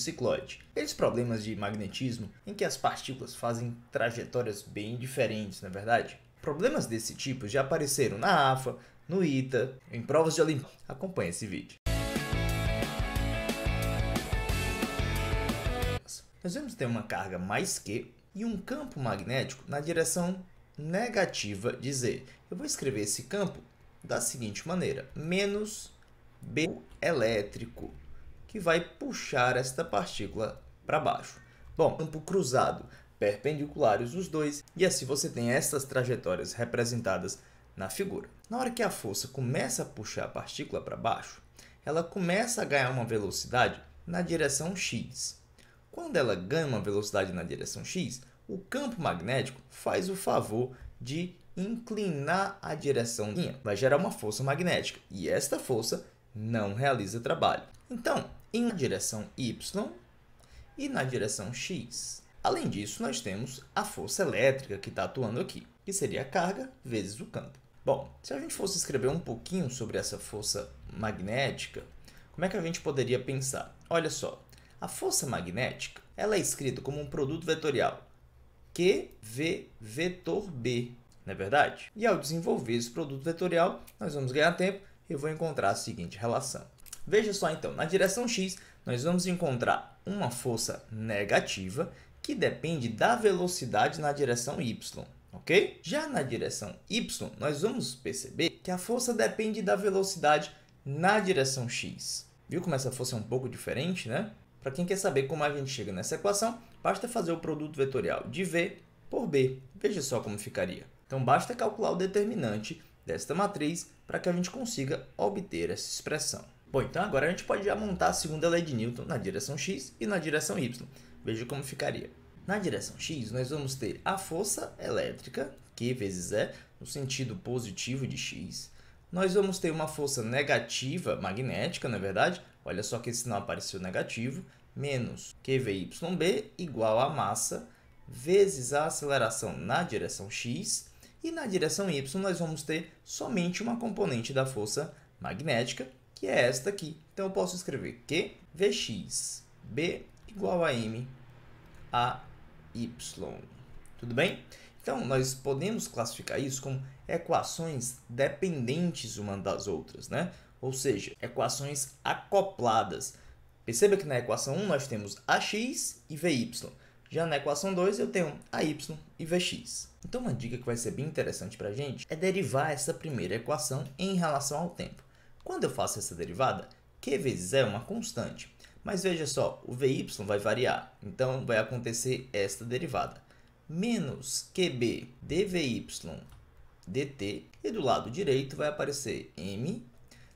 cicloide. Aqueles problemas de magnetismo em que as partículas fazem trajetórias bem diferentes, não é verdade? Problemas desse tipo já apareceram na AFA, no ITA, em provas de Olimpíada. Acompanhe esse vídeo. Nós vamos ter uma carga mais Q e um campo magnético na direção negativa de Z. Eu vou escrever esse campo da seguinte maneira: menos B elétrico, que vai puxar esta partícula para baixo. Bom, campo cruzado, perpendiculares os dois, e assim você tem essas trajetórias representadas na figura. Na hora que a força começa a puxar a partícula para baixo, ela começa a ganhar uma velocidade na direção x. Quando ela ganha uma velocidade na direção x, o campo magnético faz o favor de inclinar a direção linha. Vai gerar uma força magnética e esta força não realiza trabalho. Então, em direção y e na direção x. Além disso, nós temos a força elétrica que está atuando aqui, que seria a carga vezes o campo. Bom, se a gente fosse escrever um pouquinho sobre essa força magnética, como é que a gente poderia pensar? Olha só, a força magnética ela é escrita como um produto vetorial QV vetor B, não é verdade? E ao desenvolver esse produto vetorial, nós vamos ganhar tempo e eu vou encontrar a seguinte relação. Veja só então, na direção x, nós vamos encontrar uma força negativa que depende da velocidade na direção y, ok? Já na direção y, nós vamos perceber que a força depende da velocidade na direção x. Viu como essa força é um pouco diferente, né? Para quem quer saber como a gente chega nessa equação, basta fazer o produto vetorial de V por B. Veja só como ficaria. Então, basta calcular o determinante desta matriz para que a gente consiga obter essa expressão. Bom, então agora a gente pode já montar a segunda lei de Newton na direção x e na direção y. Veja como ficaria. Na direção x, nós vamos ter a força elétrica, Q vezes E, no sentido positivo de x. Nós vamos ter uma força negativa magnética, na verdade. Olha só que esse sinal apareceu negativo, menos QVYB igual a massa vezes a aceleração na direção x. E na direção y, nós vamos ter somente uma componente da força magnética, que é esta aqui. Então, eu posso escrever que Vxb igual a m a y. Tudo bem? Então, nós podemos classificar isso como equações dependentes uma das outras, né? Ou seja, equações acopladas. Perceba que na equação 1 nós temos ax e vy. Já na equação 2 eu tenho ay e vx. Então, uma dica que vai ser bem interessante para a gente é derivar essa primeira equação em relação ao tempo. Quando eu faço essa derivada, q vezes e é uma constante. Mas veja só, o vy vai variar. Então, vai acontecer esta derivada. Menos qb dvy dt. E do lado direito vai aparecer m.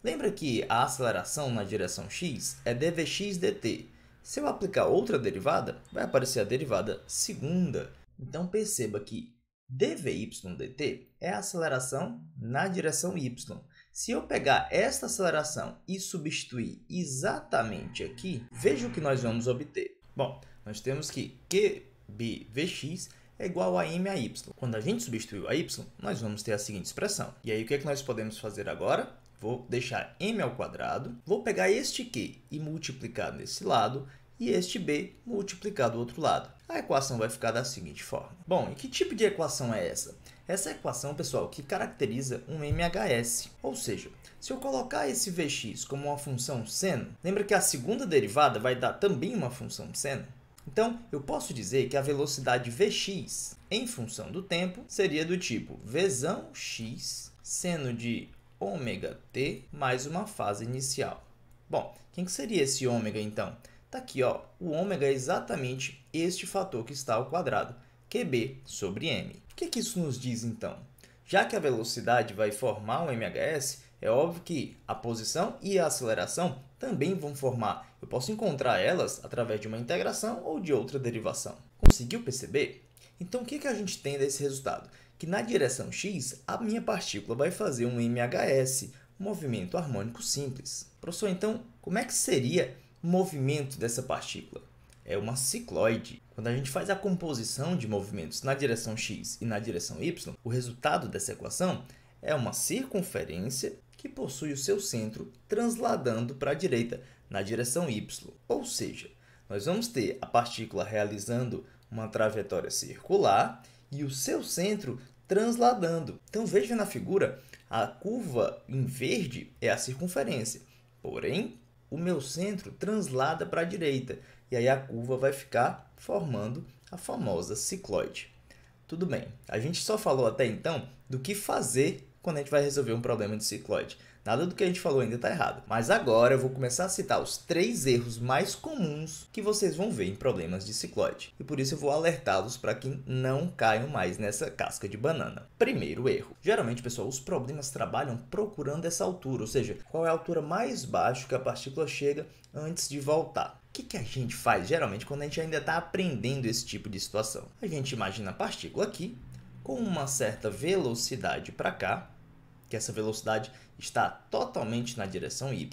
Lembra que a aceleração na direção x é dvx dt. Se eu aplicar outra derivada, vai aparecer a derivada segunda. Então, perceba que dvy dt é a aceleração na direção y. Se eu pegar esta aceleração e substituir exatamente aqui, veja o que nós vamos obter. Bom, nós temos que qbvx é igual a m a y. Quando a gente substituir a y, nós vamos ter a seguinte expressão. E aí, o que é que nós podemos fazer agora? Vou deixar m ao quadrado, vou pegar este q e multiplicar nesse lado, e este b multiplicar do outro lado. A equação vai ficar da seguinte forma. Bom, e que tipo de equação é essa? Essa é a equação, pessoal, que caracteriza um MHS. Ou seja, se eu colocar esse Vx como uma função seno, lembra que a segunda derivada vai dar também uma função seno? Então, eu posso dizer que a velocidade Vx em função do tempo seria do tipo Vzão x seno de ômega-t mais uma fase inicial. Bom, quem que seria esse ômega, então? Está aqui, ó, o ômega é exatamente este fator que está ao quadrado, QB sobre m. O que isso nos diz, então? Já que a velocidade vai formar um MHS, é óbvio que a posição e a aceleração também vão formar. Eu posso encontrar elas através de uma integração ou de outra derivação. Conseguiu perceber? Então, o que a gente tem desse resultado? Que na direção x, a minha partícula vai fazer um MHS, um movimento harmônico simples. Professor, então, como é que seria o movimento dessa partícula? É uma cicloide. Quando a gente faz a composição de movimentos na direção x e na direção y, o resultado dessa equação é uma circunferência que possui o seu centro transladando para a direita, na direção y. Ou seja, nós vamos ter a partícula realizando uma trajetória circular e o seu centro transladando. Então, veja na figura, a curva em verde é a circunferência, porém, o meu centro translada para a direita, e aí a curva vai ficar formando a famosa cicloide. Tudo bem, a gente só falou até então do que fazer quando a gente vai resolver um problema de cicloide. Nada do que a gente falou ainda está errado. Mas agora eu vou começar a citar os 3 erros mais comuns que vocês vão ver em problemas de cicloide. E por isso eu vou alertá-los para que não caiam mais nessa casca de banana. Primeiro erro. Geralmente, pessoal, os problemas trabalham procurando essa altura, ou seja, qual é a altura mais baixa que a partícula chega antes de voltar. O que a gente faz geralmente quando a gente ainda está aprendendo esse tipo de situação? A gente imagina a partícula aqui com uma certa velocidade para cá, que essa velocidade está totalmente na direção y,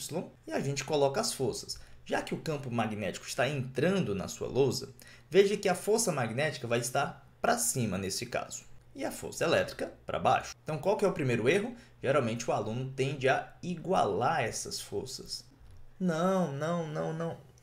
e a gente coloca as forças. Já que o campo magnético está entrando na sua lousa, veja que a força magnética vai estar para cima nesse caso, e a força elétrica para baixo. Então, qual que é o primeiro erro? Geralmente o aluno tende a igualar essas forças. Não.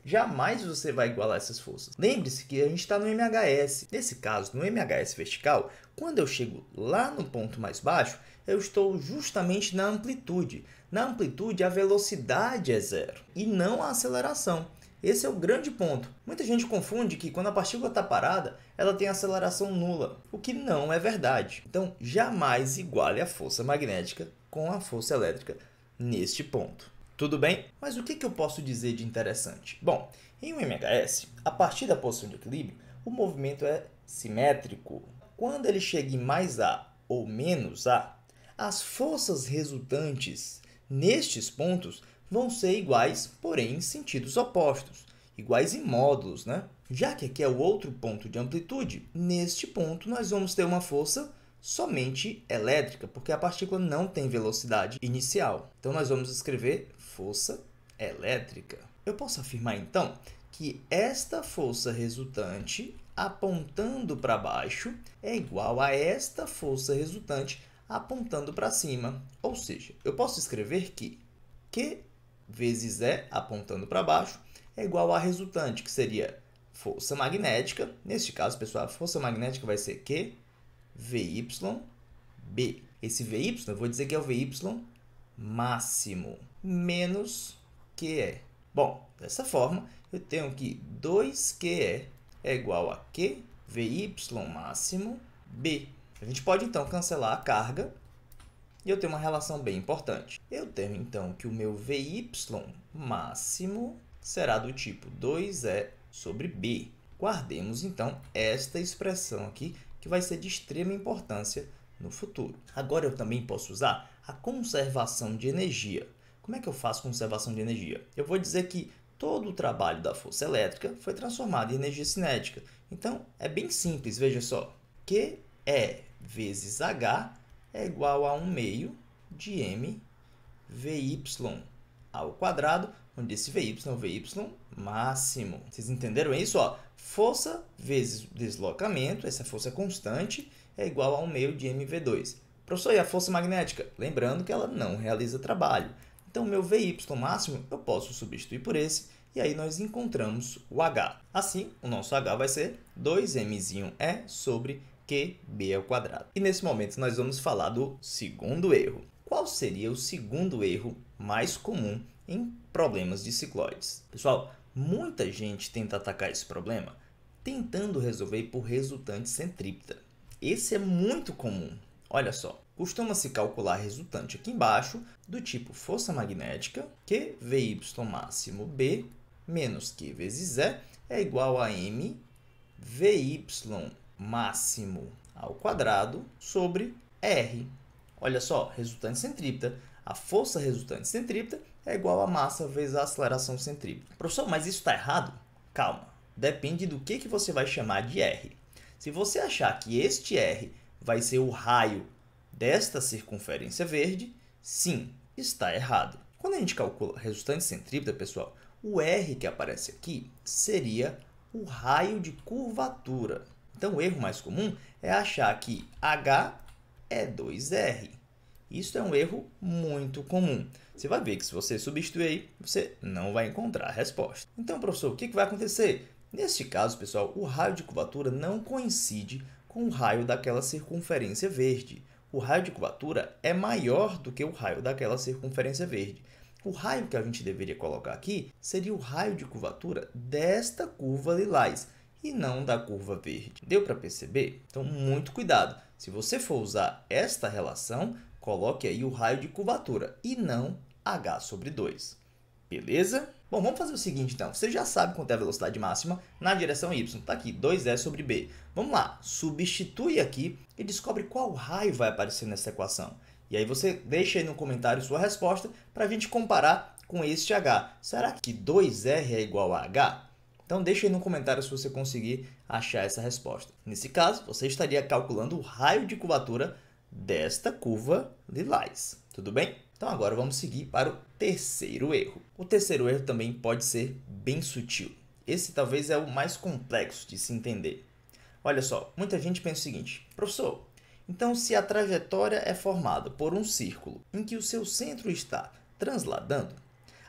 Jamais você vai igualar essas forças. Lembre-se que a gente está no MHS. Nesse caso, no MHS vertical, quando eu chego lá no ponto mais baixo, eu estou justamente na amplitude. Na amplitude, a velocidade é zero e não a aceleração. Esse é o grande ponto. Muita gente confunde que quando a partícula está parada, ela tem aceleração nula, o que não é verdade. Então, jamais iguale a força magnética com a força elétrica neste ponto. Tudo bem? Mas o que eu posso dizer de interessante? Bom, em um MHS, a partir da posição de equilíbrio, o movimento é simétrico. Quando ele chega em mais A ou menos A, as forças resultantes nestes pontos vão ser iguais, porém em sentidos opostos, iguais em módulos, né? Já que aqui é o outro ponto de amplitude, neste ponto nós vamos ter uma força somente elétrica, porque a partícula não tem velocidade inicial. Então, nós vamos escrever força elétrica. Eu posso afirmar, então, que esta força resultante apontando para baixo é igual a esta força resultante apontando para cima. Ou seja, eu posso escrever que Q vezes E apontando para baixo é igual a resultante, que seria força magnética. Neste caso, pessoal, a força magnética vai ser Q VYB. Esse VY, eu vou dizer que é o VY máximo, menos QE. Bom, dessa forma, eu tenho que 2QE é igual a Q VY máximo B. A gente pode, então, cancelar a carga e eu tenho uma relação bem importante. Eu tenho, então, que o meu VY máximo será do tipo 2E sobre B. Guardemos, então, esta expressão aqui, que vai ser de extrema importância no futuro. Agora, eu também posso usar a conservação de energia. Como é que eu faço conservação de energia? Eu vou dizer que todo o trabalho da força elétrica foi transformado em energia cinética. Então, é bem simples, veja só. QE vezes H é igual a 1 meio de m VY ao quadrado, onde esse VY é o VY máximo. Vocês entenderam isso? Ó, força vezes deslocamento, essa força constante, é igual a 1 meio de mv2. Professor, e a força magnética? Lembrando que ela não realiza trabalho. Então, meu VY máximo eu posso substituir por esse, e aí nós encontramos o H. Assim, o nosso H vai ser 2mzinho E sobre QB ao quadrado. E nesse momento nós vamos falar do segundo erro. Qual seria o segundo erro mais comum em problemas de cicloides? Pessoal, muita gente tenta atacar esse problema tentando resolver por resultante centrípeta. Esse é muito comum. Olha só, costuma-se calcular resultante aqui embaixo do tipo força magnética, que VY máximo B menos Q vezes E é igual a M VY máximo ao quadrado sobre R. Olha só, resultante centrípeta. A força resultante centrípeta é igual a massa vezes a aceleração centrípeta. Professor, mas isso está errado? Calma, depende do que você vai chamar de R. Se você achar que este R vai ser o raio desta circunferência verde, sim, está errado. Quando a gente calcula resultante centrípeta, pessoal, o R que aparece aqui seria o raio de curvatura. Então, o erro mais comum é achar que H é 2R Isso é um erro muito comum. Você vai ver que se você substituir aí, você não vai encontrar a resposta. Então, professor, o que vai acontecer? Neste caso, pessoal, o raio de curvatura não coincide com o raio daquela circunferência verde. O raio de curvatura é maior do que o raio daquela circunferência verde. O raio que a gente deveria colocar aqui seria o raio de curvatura desta curva lilás e não da curva verde. Deu para perceber? Então, muito cuidado. Se você for usar esta relação, coloque aí o raio de curvatura e não h sobre 2. Beleza? Bom, vamos fazer o seguinte, então. Você já sabe quanto é a velocidade máxima na direção y. Está aqui, 2e sobre b. Vamos lá, substitui aqui e descobre qual raio vai aparecer nessa equação. E aí você deixa aí no comentário sua resposta para a gente comparar com este h. Será que 2r é igual a h? Então, deixa aí no comentário se você conseguir achar essa resposta. Nesse caso, você estaria calculando o raio de curvatura desta curva lilás. Tudo bem? Então, agora vamos seguir para o terceiro erro. O terceiro erro também pode ser bem sutil. Esse talvez é o mais complexo de se entender. Olha só, muita gente pensa o seguinte: professor, então se a trajetória é formada por um círculo em que o seu centro está transladando,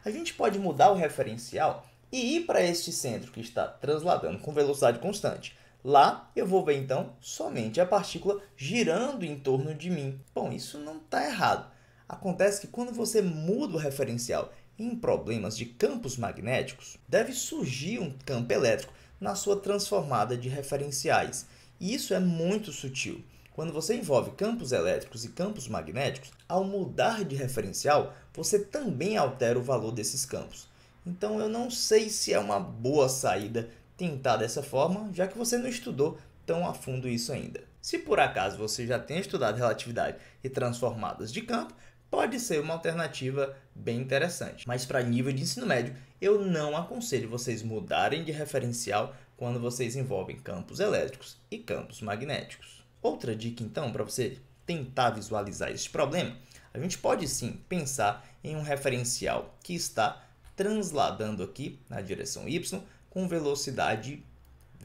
a gente pode mudar o referencial e ir para este centro que está transladando com velocidade constante. Lá eu vou ver, então, somente a partícula girando em torno de mim. Bom, isso não está errado. Acontece que quando você muda o referencial em problemas de campos magnéticos, deve surgir um campo elétrico na sua transformada de referenciais. E isso é muito sutil. Quando você envolve campos elétricos e campos magnéticos, ao mudar de referencial, você também altera o valor desses campos. Então, eu não sei se é uma boa saída tentar dessa forma, já que você não estudou tão a fundo isso ainda. Se por acaso você já tem estudado relatividade e transformadas de campo, pode ser uma alternativa bem interessante. Mas para nível de ensino médio, eu não aconselho vocês mudarem de referencial quando vocês envolvem campos elétricos e campos magnéticos. Outra dica, então, para você tentar visualizar este problema, a gente pode sim pensar em um referencial que está transladando aqui na direção y com velocidade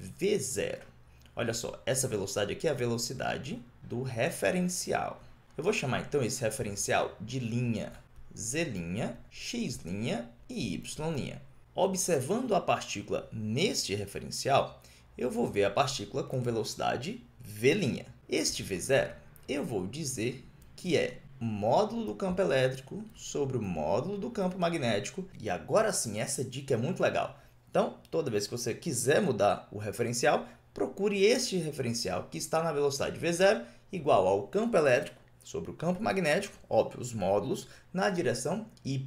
v0. Olha só, essa velocidade aqui é a velocidade do referencial. Eu vou chamar então esse referencial de linha z', x' e y'. Observando a partícula neste referencial, eu vou ver a partícula com velocidade v'. Este v0 eu vou dizer que é o módulo do campo elétrico sobre o módulo do campo magnético. E agora sim, essa dica é muito legal. Então, toda vez que você quiser mudar o referencial, procure este referencial que está na velocidade v0 igual ao campo elétrico sobre o campo magnético, óbvio, os módulos, na direção y.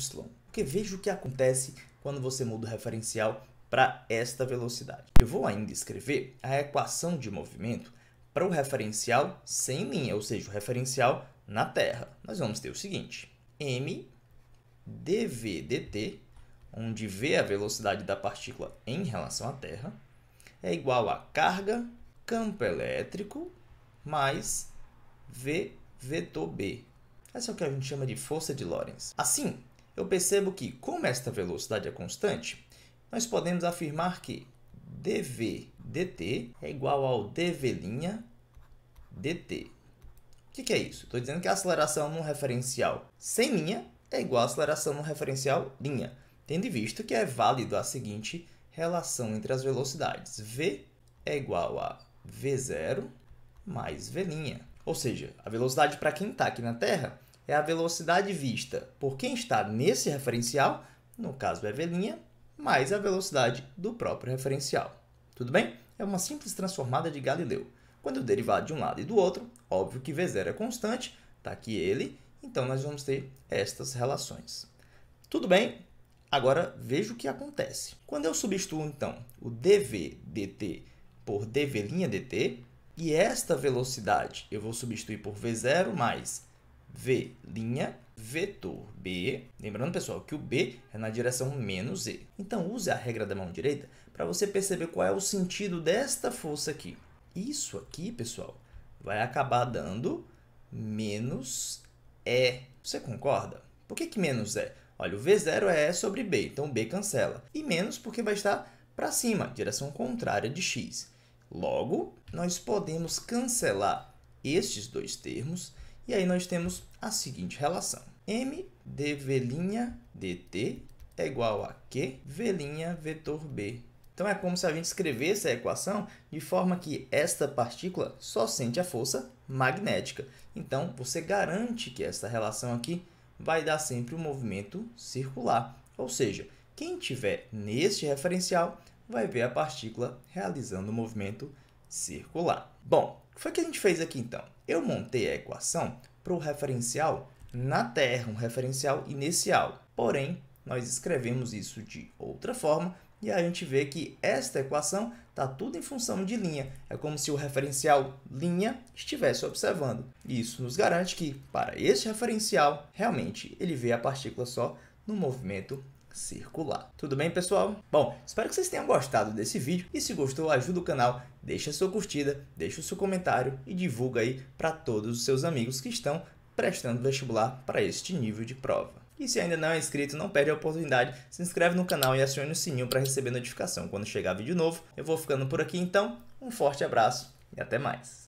Porque veja o que acontece quando você muda o referencial para esta velocidade. Eu vou ainda escrever a equação de movimento para o referencial sem linha, ou seja, o referencial na Terra. Nós vamos ter o seguinte: m dv dt, onde v é a velocidade da partícula em relação à Terra, é igual a carga, campo elétrico, mais v vetor b. Essa é o que a gente chama de força de Lorentz. Assim, eu percebo que, como esta velocidade é constante, nós podemos afirmar que dv dt é igual ao dv' dt. O que é isso? Estou dizendo que a aceleração num referencial sem linha é igual à aceleração num referencial linha, tendo em vista que é válido a seguinte relação entre as velocidades. V é igual a v0 mais v'. Ou seja, a velocidade para quem está aqui na Terra é a velocidade vista por quem está nesse referencial, no caso é v', mais a velocidade do próprio referencial. Tudo bem? É uma simples transformada de Galileu. Quando eu derivar de um lado e do outro, óbvio que v0 é constante, está aqui ele, então nós vamos ter estas relações. Tudo bem? Agora, veja o que acontece. Quando eu substituo, então, o dv dt por dv' dt, e esta velocidade eu vou substituir por v0 mais v' vetor b. Lembrando, pessoal, que o b é na direção menos e. Então, use a regra da mão direita para você perceber qual é o sentido desta força aqui. Isso aqui, pessoal, vai acabar dando menos e. Você concorda? Por que menos e? Olha, o v0 é e sobre b, então b cancela. E menos porque vai estar para cima, direção contrária de x. Logo, nós podemos cancelar estes dois termos E aí nós temos a seguinte relação. M dV' dt é igual a Q V' vetor B. Então, é como se a gente escrevesse a equação de forma que esta partícula só sente a força magnética. Então, você garante que esta relação aqui vai dar sempre um movimento circular. Ou seja, quem estiver neste referencial vai ver a partícula realizando um movimento circular. Bom, o que foi que a gente fez aqui, então? Eu montei a equação para o referencial na Terra, um referencial inicial. Porém, nós escrevemos isso de outra forma e a gente vê que esta equação está tudo em função de linha. É como se o referencial linha estivesse observando. E isso nos garante que, para este referencial, realmente ele vê a partícula só no movimento circular. Tudo bem, pessoal? Bom, espero que vocês tenham gostado desse vídeo. E se gostou, ajuda o canal, deixa a sua curtida, deixa o seu comentário e divulga aí para todos os seus amigos que estão prestando vestibular para este nível de prova. E se ainda não é inscrito, não perde a oportunidade, se inscreve no canal e acione o sininho para receber notificação quando chegar vídeo novo. Eu vou ficando por aqui então, um forte abraço e até mais!